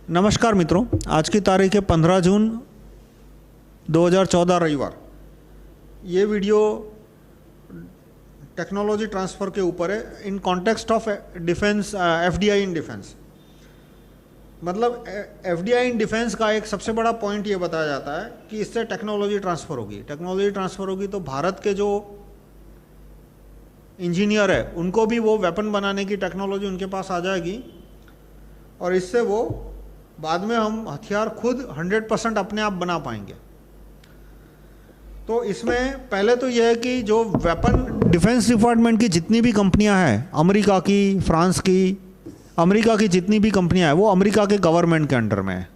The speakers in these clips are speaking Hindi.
नमस्कार मित्रों, आज की तारीख है 15 जून 2014 रविवार। ये वीडियो टेक्नोलॉजी ट्रांसफ़र के ऊपर है in context of defence, FDI in defence. मतलब एफडीआई इन डिफेंस का एक सबसे बड़ा पॉइंट ये बताया जाता है कि इससे टेक्नोलॉजी ट्रांसफ़र होगी। टेक्नोलॉजी ट्रांसफ़र होगी तो भारत के जो इंजीनियर है उनको भी वो वेपन बनाने की टेक्नोलॉजी उनके पास आ जाएगी और इससे वो बाद में हम हथियार खुद 100% अपने आप बना पाएंगे। तो इसमें पहले तो यह है कि जो वेपन डिफेंस डिपार्टमेंट की जितनी भी कंपनियां हैं, अमेरिका की, फ्रांस की, अमेरिका की जितनी भी कंपनियां हैं वो अमेरिका के गवर्नमेंट के अंडर में है।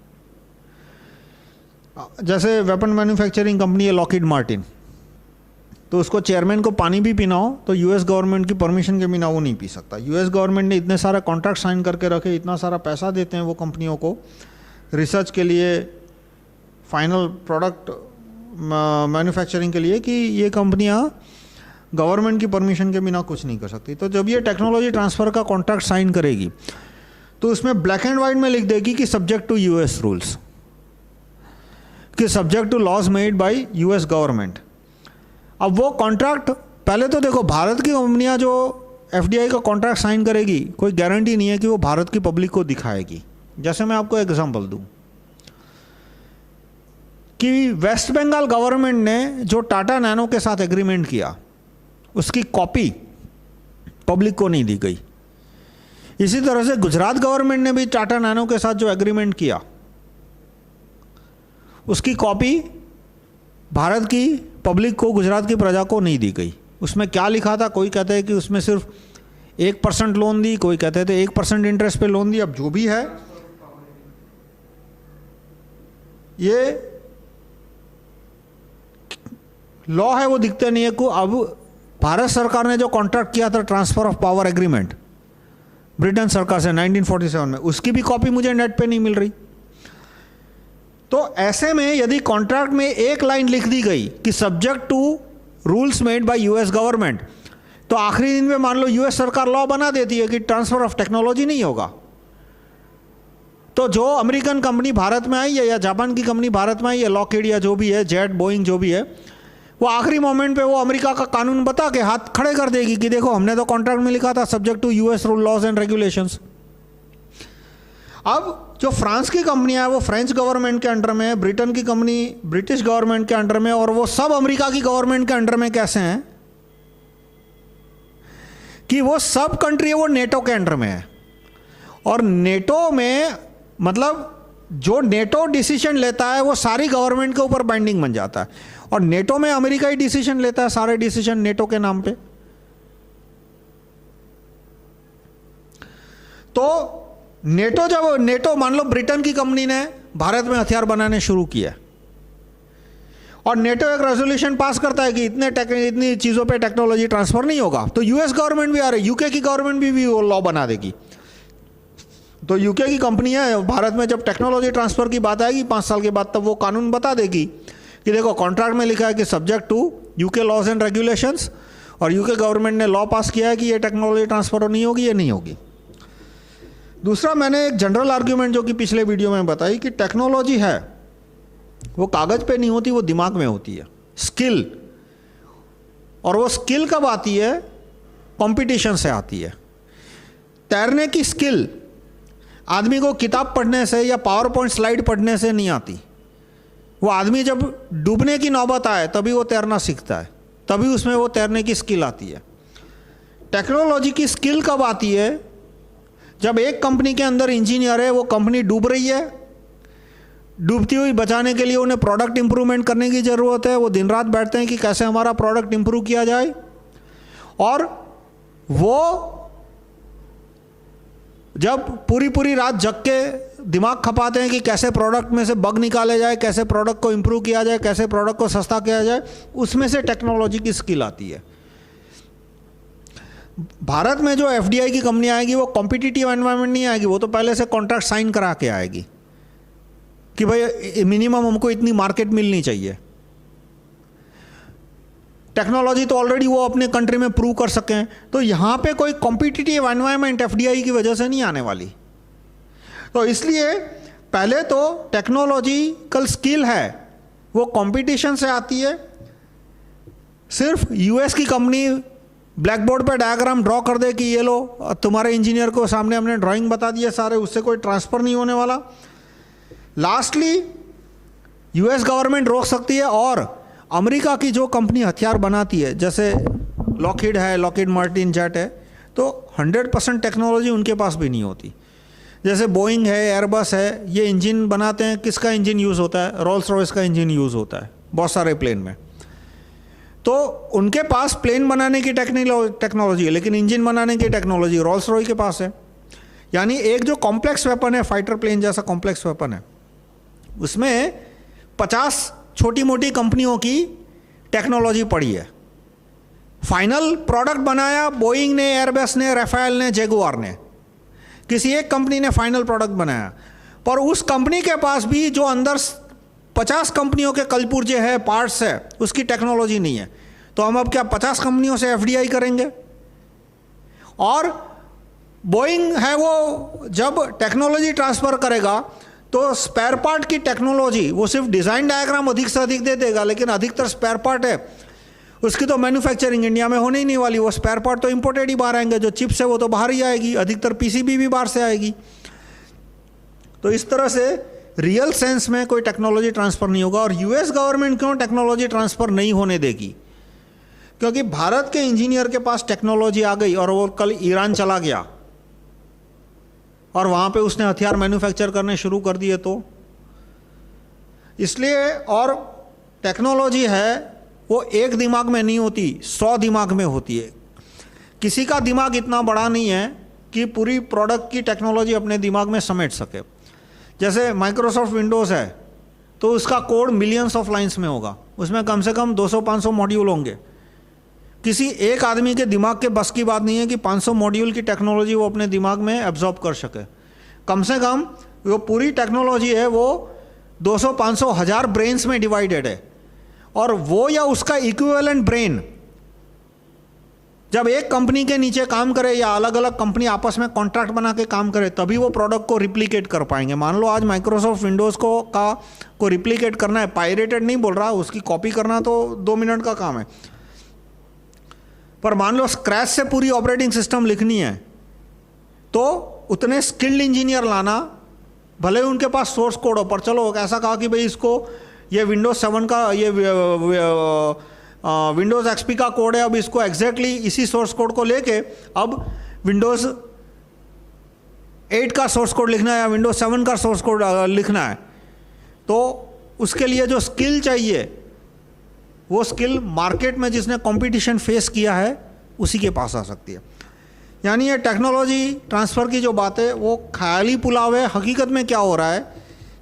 जैसे वेपन मैन्युफैक्चरिंग कंपनी है लॉकहीड मार्टिन, तो उसको चेयरमैन को पानी भी पीना हो तो यूएस गवर्नमेंट की परमिशन के बिना वो नहीं पी सकता। यूएस गवर्नमेंट ने इतने सारे कॉन्ट्रैक्ट साइन करके रखे, इतना सारा पैसा देते हैं वो कंपनियों को रिसर्च के लिए, फाइनल प्रोडक्ट मैन्युफैक्चरिंग के लिए, कि ये कंपनियां गवर्नमेंट की परमिशन के बिना कुछ नहीं कर सकती। तो जब ये टेक्नोलॉजी ट्रांसफ़र का कॉन्ट्रैक्ट साइन करेगी तो उसमें ब्लैक एंड वाइट में लिख देगी कि सब्जेक्ट टू यूएस रूल्स, कि subject to laws made by US government. अब वो कॉन्ट्रैक्ट, पहले तो देखो भारत की कंपनियां जो एफडीआई का कॉन्ट्रैक्ट साइन करेगी कोई गारंटी नहीं है कि वो भारत की पब्लिक को दिखाएगी। जैसे मैं आपको एग्जांपल दूं कि वेस्ट बंगाल गवर्नमेंट ने जो टाटा नैनो के साथ एग्रीमेंट किया उसकी कॉपी पब्लिक को नहीं दी गई। इसी तरह से गुजरात गवर्नमेंट ने भी टाटा नैनो के साथ जो एग्रीमेंट किया उसकी कॉपी भारत की पब्लिक को, गुजरात की प्रजा को नहीं दी गई। उसमें क्या लिखा था, कोई कहते हैं कि उसमें सिर्फ 1% लोन दी, कोई कहते थे 1% इंटरेस्ट पे लोन दी। अब जो भी है, ये लॉ है वो दिखते नहीं है को। अब भारत सरकार ने जो कॉन्ट्रैक्ट किया था transfer of power agreement Britain सरकार से 1947 में, उसकी भी कॉपी मुझे नेट पे नहीं मिल रही। तो ऐसे में यदि कॉन्ट्रैक्ट में एक लाइन लिख दी गई कि subject to rules made by US government, तो आखिरी दिन में मान लो यूएस सरकार लॉ बना देती है कि ट्रांसफर ऑफ टेक्नोलॉजी नहीं होगा, तो जो अमेरिकन कंपनी भारत में आई है या जापान की कंपनी भारत में आई है, लॉकहीड या जो भी है, जेट, बोइंग जो भी है, वो आखिरी मोमेंट पे वो अमेरिका का कानून बता के हाथ खड़े कर देगी कि देखो हमने तो कॉन्ट्रैक्ट में लिखा था subject to US rule, laws and regulations. अब जो फ्रांस की कंपनियां है वो फ्रेंच गवर्नमेंट के अंडर में है, ब्रिटेन की कंपनी ब्रिटिश गवर्नमेंट के अंडर में, और वो सब अमेरिका की गवर्नमेंट के अंडर में कैसे हैं कि वो सब कंट्री है वो नेटो के अंडर में है। और नेटो में मतलब जो नेटो डिसीजन लेता है वो सारी गवर्नमेंट के ऊपर बाइंडिंग बन जाता है, और नेटो में अमेरिका ही डिसीजन लेता है सारे डिसीजन नेटो के नाम पे। तो नेटो, जब नेटो मान लो ब्रिटेन की कंपनी ने भारत में हथियार बनाने शुरू किया और नेटो एक रेजोल्यूशन पास करता है कि इतनी चीज़ों पे टेक्नोलॉजी ट्रांसफर नहीं होगा, तो यूएस गवर्नमेंट भी आ रही, यूके की गवर्नमेंट भी वो लॉ बना देगी। तो यूके की कंपनी है, भारत में जब टेक्नोलॉजी ट्रांसफर की बात आएगी 5 साल के बाद, तब वो कानून बता देगी कि देखो कॉन्ट्रैक्ट में लिखा है कि subject to UK laws and regulations, और यूके गवर्नमेंट ने लॉ पास किया है कि ये टेक्नोलॉजी ट्रांसफर नहीं होगी, ये नहीं होगी। दूसरा, मैंने एक जनरल आर्ग्यूमेंट जो कि पिछले वीडियो में बताई कि टेक्नोलॉजी है वो कागज पे नहीं होती, वो दिमाग में होती है, स्किल। और वो स्किल कब आती है? कंपटीशन से आती है। तैरने की स्किल आदमी को किताब पढ़ने से या पावर पॉइंट स्लाइड पढ़ने से नहीं आती। वो आदमी जब डूबने की नौबत आए तभी वो तैरना सीखता है, तभी उसमें वो तैरने की स्किल आती है। टेक्नोलॉजी की स्किल कब आती है? जब एक कंपनी के अंदर इंजीनियर है, वो कंपनी डूब रही है, डूबती हुई बचाने के लिए उन्हें प्रोडक्ट इंप्रूवमेंट करने की ज़रूरत है, वो दिन रात बैठते हैं कि कैसे हमारा प्रोडक्ट इंप्रूव किया जाए, और वो जब पूरी रात जग के दिमाग खपाते हैं कि कैसे प्रोडक्ट में से बग निकाले जाए, कैसे प्रोडक्ट को इंप्रूव किया जाए, कैसे प्रोडक्ट को सस्ता किया जाए, उसमें से टेक्नोलॉजी की स्किल आती है। भारत में जो एफडीआई की कंपनी आएगी वो कॉम्पिटिटिव एनवायरनमेंट नहीं आएगी, वो तो पहले से कॉन्ट्रैक्ट साइन करा के आएगी कि भाई मिनिमम हमको इतनी मार्केट मिलनी चाहिए। टेक्नोलॉजी तो ऑलरेडी वो अपने कंट्री में प्रूव कर सकें, तो यहाँ पे कोई कॉम्पिटिटिव एनवायरनमेंट एफडीआई की वजह से नहीं आने वाली। तो इसलिए पहले तो टेक्नोलॉजिकल स्किल है वो कंपटीशन से आती है। सिर्फ यूएस की कंपनी ब्लैक बोर्ड पे डायग्राम ड्रॉ कर दे कि ये लो तुम्हारे इंजीनियर को सामने हमने ड्राइंग बता दिए सारे, उससे कोई ट्रांसफ़र नहीं होने वाला। लास्टली यूएस गवर्नमेंट रोक सकती है और अमेरिका की जो कंपनी हथियार बनाती है जैसे लॉकहीड है, लॉकहीड मार्टिन जेट है, तो 100% टेक्नोलॉजी उनके पास भी नहीं होती। जैसे बोइंग है, एयरबस है, ये इंजन बनाते हैं, किसका इंजन यूज़ होता है? रोल्स रॉयस का इंजन यूज़ होता है बहुत सारे प्लेन में। तो उनके पास प्लेन बनाने की टेक्नोलॉजी है लेकिन इंजन बनाने की टेक्नोलॉजी रोल्स रॉय के पास है। यानी एक जो कॉम्प्लेक्स वेपन है, फाइटर प्लेन जैसा कॉम्प्लेक्स वेपन है, उसमें 50 छोटी मोटी कंपनियों की टेक्नोलॉजी पड़ी है। फाइनल प्रोडक्ट बनाया बोइंग ने, एयरबस ने, राफेल ने, जगुआर ने, किसी एक कंपनी ने फाइनल प्रोडक्ट बनाया। पर उस कंपनी के पास भी जो अंदर 50 कंपनियों के कलपुर्जे है, पार्ट्स है, उसकी टेक्नोलॉजी नहीं है। तो हम अब क्या 50 कंपनियों से एफडीआई करेंगे? और बोइंग है वो जब टेक्नोलॉजी ट्रांसफ़र करेगा तो स्पेयर पार्ट की टेक्नोलॉजी वो सिर्फ डिज़ाइन डायग्राम अधिक से अधिक दे देगा, लेकिन अधिकतर स्पेयर पार्ट है उसकी तो मैन्युफैक्चरिंग इंडिया में होने ही नहीं वाली। वो स्पेयर पार्ट तो इंपोर्टेड ही बाहर आएंगे, जो चिप्स है वो तो बाहर ही आएगी, अधिकतर पीसीबी भी बाहर से आएगी। तो इस तरह से रियल सेंस में कोई टेक्नोलॉजी ट्रांसफ़र नहीं होगा। और यूएस गवर्नमेंट क्यों टेक्नोलॉजी ट्रांसफ़र नहीं होने देगी? क्योंकि भारत के इंजीनियर के पास टेक्नोलॉजी आ गई और वो कल ईरान चला गया और वहाँ पे उसने हथियार मैन्युफैक्चर करने शुरू कर दिए। तो इसलिए, और टेक्नोलॉजी है वो एक दिमाग में नहीं होती, 100 दिमाग में होती है। किसी का दिमाग इतना बड़ा नहीं है कि पूरी प्रोडक्ट की टेक्नोलॉजी अपने दिमाग में समेट सके। जैसे माइक्रोसॉफ्ट विंडोज़ है तो उसका कोड मिलियंस ऑफ लाइंस में होगा, उसमें कम से कम 200-500 मॉड्यूल होंगे। किसी एक आदमी के दिमाग के बस की बात नहीं है कि 500 मॉड्यूल की टेक्नोलॉजी वो अपने दिमाग में एब्जॉर्ब कर सके। कम से कम वो पूरी टेक्नोलॉजी है वो 200-500 हज़ार ब्रेन्स में डिवाइडेड है। और वो या उसका इक्विवेलेंट ब्रेन जब एक कंपनी के नीचे काम करे या अलग अलग कंपनी आपस में कॉन्ट्रैक्ट बना के काम करे तभी वो प्रोडक्ट को रिप्लिकेट कर पाएंगे। मान लो आज माइक्रोसॉफ्ट विंडोज़ को रिप्लिकेट करना है, पायरेटेड नहीं बोल रहा, उसकी कॉपी करना तो 2 मिनट का काम है। पर मान लो स्क्रैच से पूरी ऑपरेटिंग सिस्टम लिखनी है तो उतने स्किल्ड इंजीनियर लाना, भले ही उनके पास सोर्स कोड हो। पर चलो ऐसा कहा कि भाई इसको ये विंडोज़ 7 का ये विंडोज़ एक्सपी का कोड है, अब इसको एग्जैक्टली इसी सोर्स कोड को लेके अब विंडोज़ 8 का सोर्स कोड लिखना है या विंडोज़ 7 का सोर्स कोड लिखना है, तो उसके लिए जो स्किल चाहिए वो स्किल मार्केट में जिसने कंपटीशन फेस किया है उसी के पास आ सकती है। यानी ये टेक्नोलॉजी ट्रांसफ़र की जो बात है वो ख्याली पुलाव है। हकीकत में क्या हो रहा है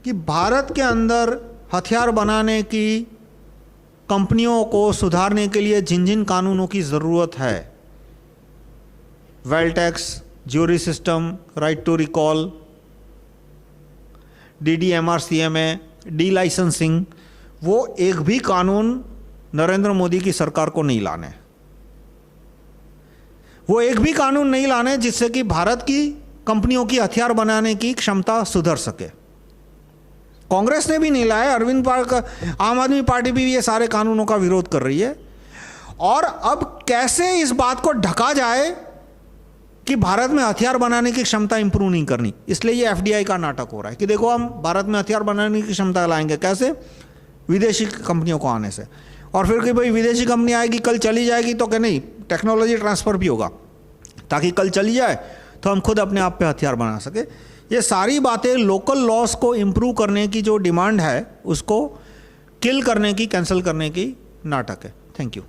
कि भारत के अंदर हथियार बनाने की कंपनियों को सुधारने के लिए जिन जिन कानूनों की ज़रूरत है, wealth tax, jury system, right to recall, DDMR-CMA, delicensing, वो एक भी कानून नरेंद्र मोदी की सरकार को नहीं लाने। वो एक भी कानून नहीं लाने जिससे कि भारत की कंपनियों की हथियार बनाने की क्षमता सुधर सके। कांग्रेस ने भी नहीं लाया, अरविंद आम आदमी पार्टी भी ये सारे कानूनों का विरोध कर रही है। और अब कैसे इस बात को ढका जाए कि भारत में हथियार बनाने की क्षमता इंप्रूव नहीं करनी, इसलिए ये FDI का नाटक हो रहा है कि देखो हम भारत में हथियार बनाने की क्षमता लाएंगे कैसे, विदेशी कंपनियों को आने से। और फिर कि भाई विदेशी कंपनी आएगी कल चली जाएगी तो क्या नहीं, टेक्नोलॉजी ट्रांसफ़र भी होगा ताकि कल चली जाए तो हम खुद अपने आप पे हथियार बना सके। ये सारी बातें लोकल लॉस को इम्प्रूव करने की जो डिमांड है उसको किल करने की, कैंसिल करने की नाटक है। Thank you.